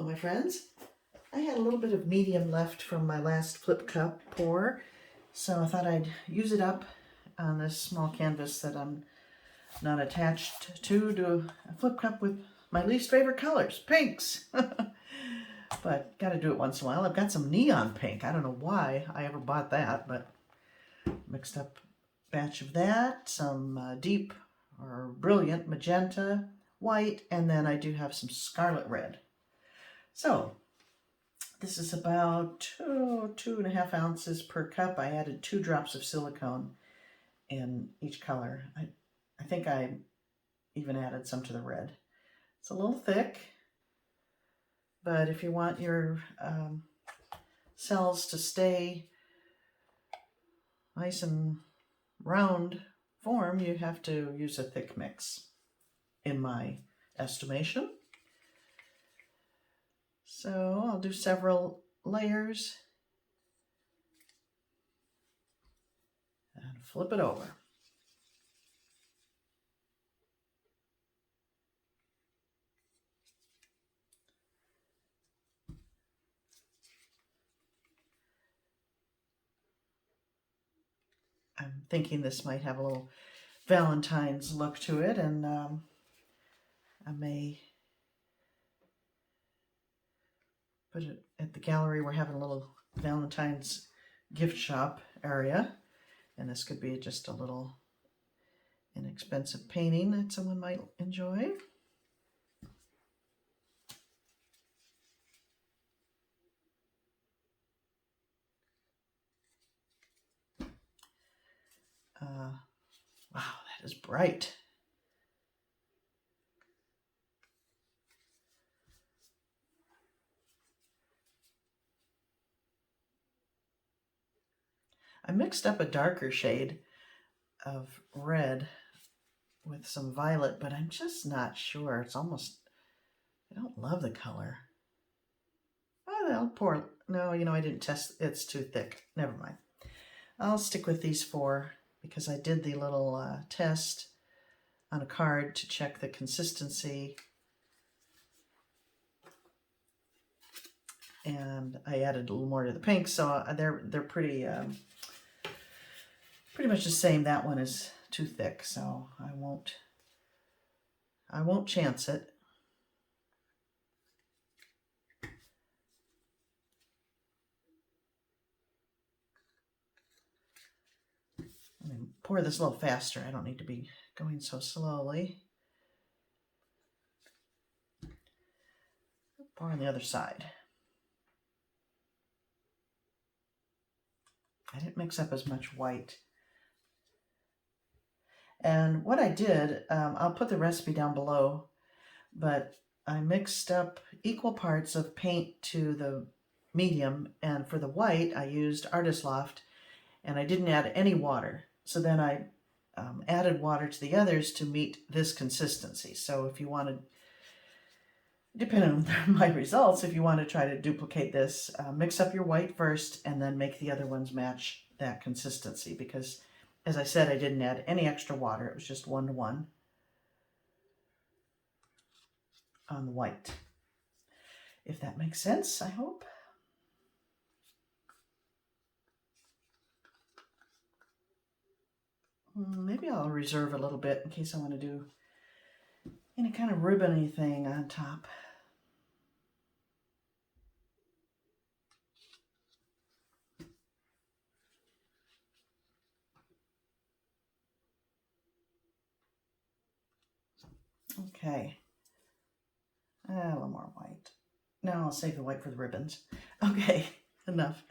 Hello, my friends. I had a little bit of medium left from my last flip cup pour, so I thought I'd use it up on this small canvas that I'm not attached to do a flip cup with my least favorite colors, pinks. But got to do it once in a while. I've got some neon pink. I don't know why I ever bought that, but mixed up a batch of that, some deep or brilliant magenta, white, and then I do have some scarlet red. So this is about 2.5 ounces per cup. I added 2 drops of silicone in each color. I think I even added some to the red. It's a little thick, but if you want your cells to stay nice and round form, you have to use a thick mix, in my estimation. So I'll do several layers and flip it over. I'm thinking this might have a little Valentine's look to it, and I may put it at the gallery. We're having a little Valentine's gift shop area, and this could be just a little inexpensive painting that someone might enjoy. Wow, that is bright. I mixed up a darker shade of red with some violet, but I'm just not sure. It's almost, I don't love the color. Oh, I'll pour, no, I didn't test, it's too thick. Never mind. I'll stick with these 4 because I did the little test on a card to check the consistency. And I added a little more to the pink, so they're pretty much the same. That one is too thick, so I won't chance it. Let me pour this a little faster. I don't need to be going so slowly. Pour on the other side. I didn't mix up as much white. And what I did, I'll put the recipe down below, but I mixed up equal parts of paint to the medium, and for the white I used Arteza Loft, and I didn't add any water. So then I added water to the others to meet this consistency. So if you wanted, depending on my results, if you want to try to duplicate this, mix up your white first and then make the other ones match that consistency, because as I said, I didn't add any extra water. It was just 1:1 on the white. If that makes sense, I hope. Maybe I'll reserve a little bit in case I want to do any kind of ribbon-y thing on top. Okay. A little more white. No, I'll save the white for the ribbons. Okay, enough.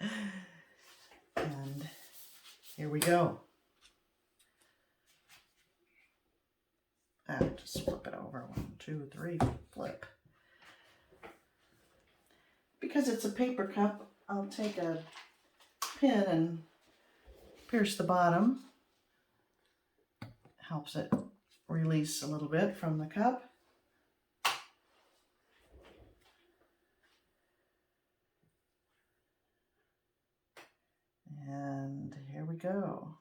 And here we go. I'll just flip it over. 1, 2, 3, flip. Because it's a paper cup, I'll take a pin and pierce the bottom. Helps it release a little bit from the cup. And here we go.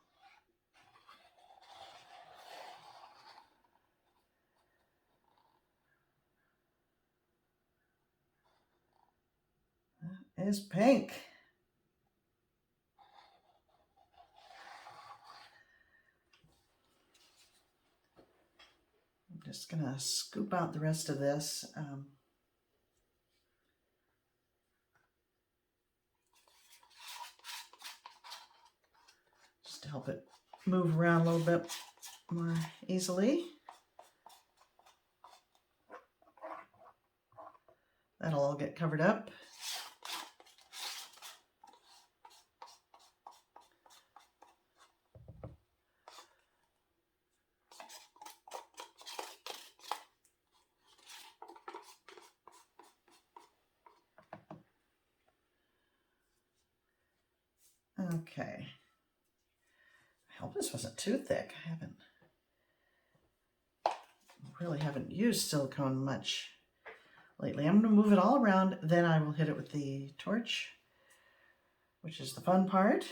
is pink. I'm just gonna scoop out the rest of this. Just to help it move around a little bit more easily. That'll all get covered up. Okay. I hope this wasn't too thick. I really haven't used silicone much lately. I'm going to move it all around, then I will hit it with the torch, which is the fun part.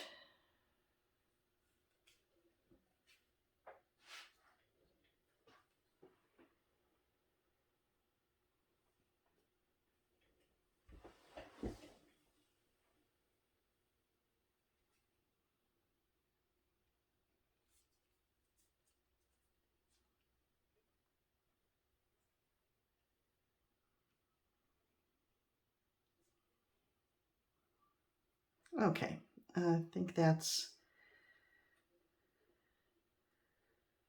Okay, I think that's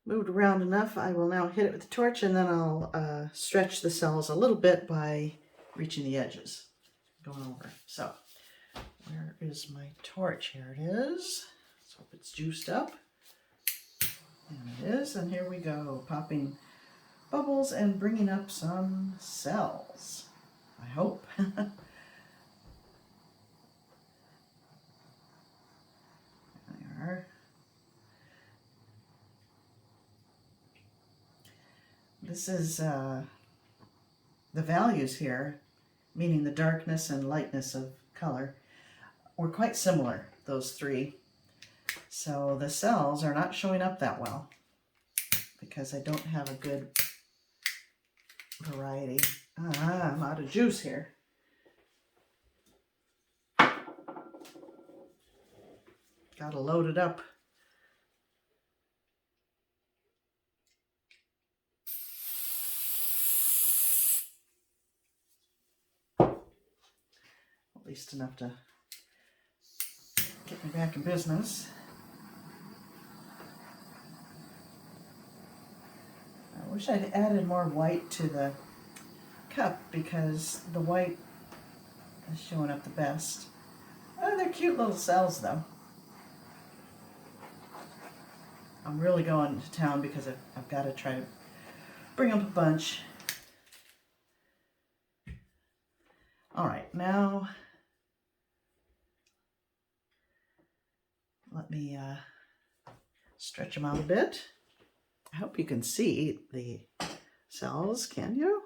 moved around enough. I will now hit it with the torch, and then I'll stretch the cells a little bit by reaching the edges, going over. So, where is my torch? Here it is. Let's hope it's juiced up. And it is, and here we go, popping bubbles and bringing up some cells, I hope. This is the values here, meaning the darkness and lightness of color, were quite similar, those three. So the cells are not showing up that well because I don't have a good variety. I'm out of juice here. Gotta load it up. At least enough to get me back in business. I wish I'd added more white to the cup because the white is showing up the best. Oh, they're cute little cells though. I'm really going to town because I've got to try to bring up a bunch. All right, now let me stretch them out a bit. I hope you can see the cells, can you?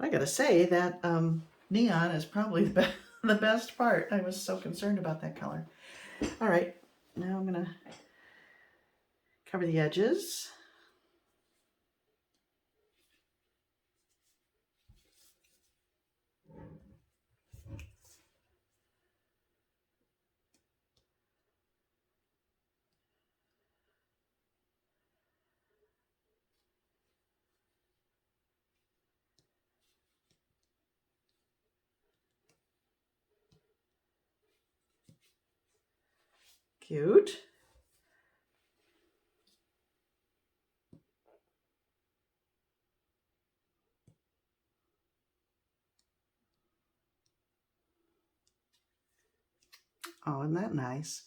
I gotta say that neon is probably the best part. I was so concerned about that color. All right, now I'm gonna cover the edges. Cute. Oh, isn't that nice?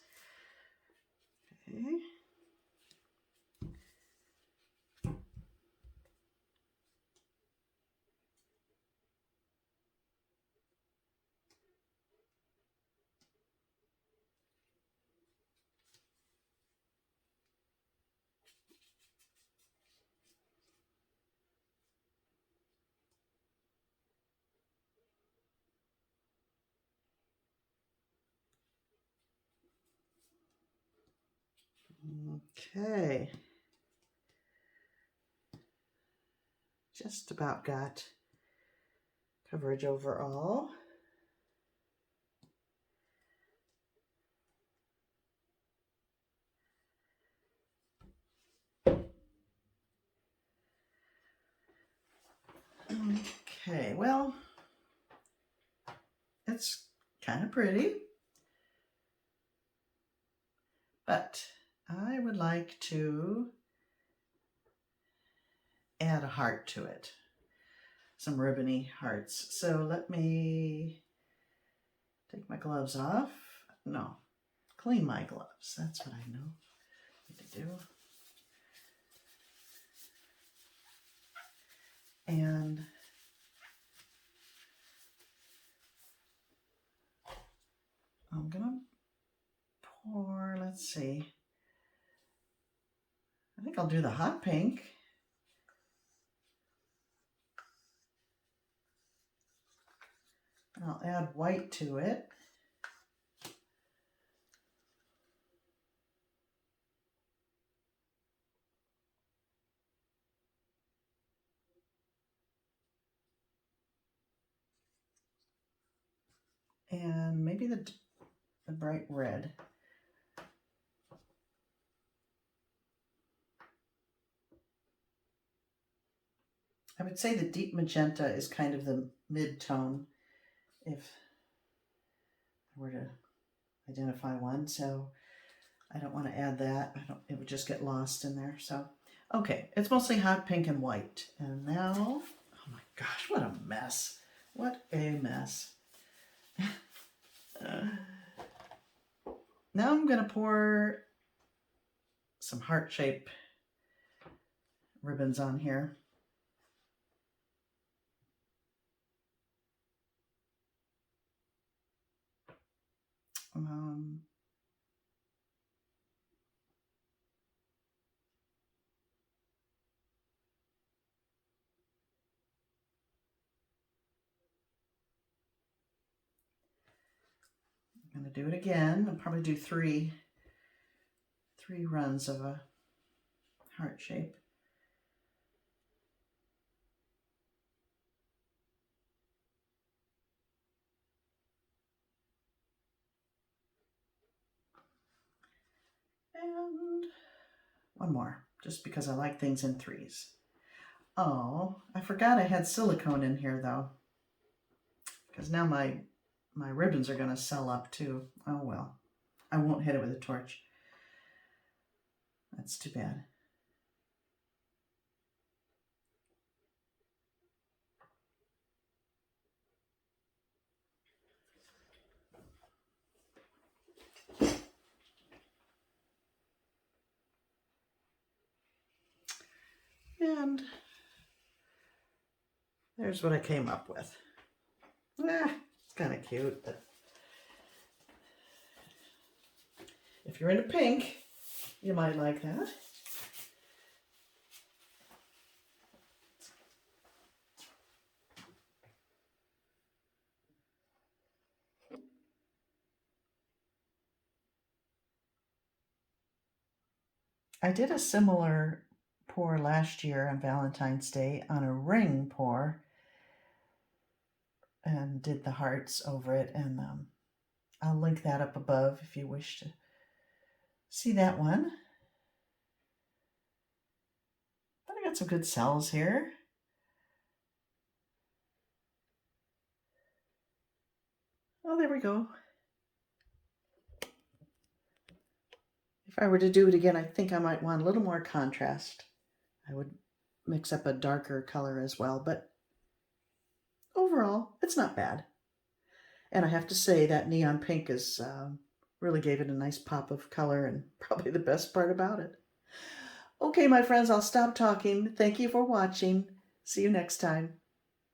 Okay. Okay. Just about got coverage overall. Okay, well, it's kind of pretty, but I would like to add a heart to it, some ribbony hearts. So let me take my gloves off. No, clean my gloves. That's what I know to do. And I'm gonna pour, let's see, I think I'll do the hot pink. I'll add white to it. And maybe the bright red. I would say the deep magenta is kind of the mid-tone if I were to identify one. So I don't want to add that. It would just get lost in there. So, okay, it's mostly hot pink and white. And now, oh my gosh, what a mess. What a mess. Now I'm going to pour some heart-shaped ribbons on here. I'm going to do it again. I'll probably do three runs of a heart shape. And one more, just because I like things in threes. Oh, I forgot I had silicone in here though, because now my ribbons are going to sell up too. Oh well, I won't hit it with a torch. That's too bad. And there's what I came up with. It's kind of cute, but if you're into pink, you might like that. I did a similar pour last year on Valentine's Day on a ring pour and did the hearts over it, and I'll link that up above if you wish to see that one. But I got some good cells here. Oh, there we go. If I were to do it again, I think I might want a little more contrast. I would mix up a darker color as well, but overall, it's not bad. And I have to say that neon pink is really gave it a nice pop of color, and probably the best part about it. Okay, my friends, I'll stop talking. Thank you for watching. See you next time.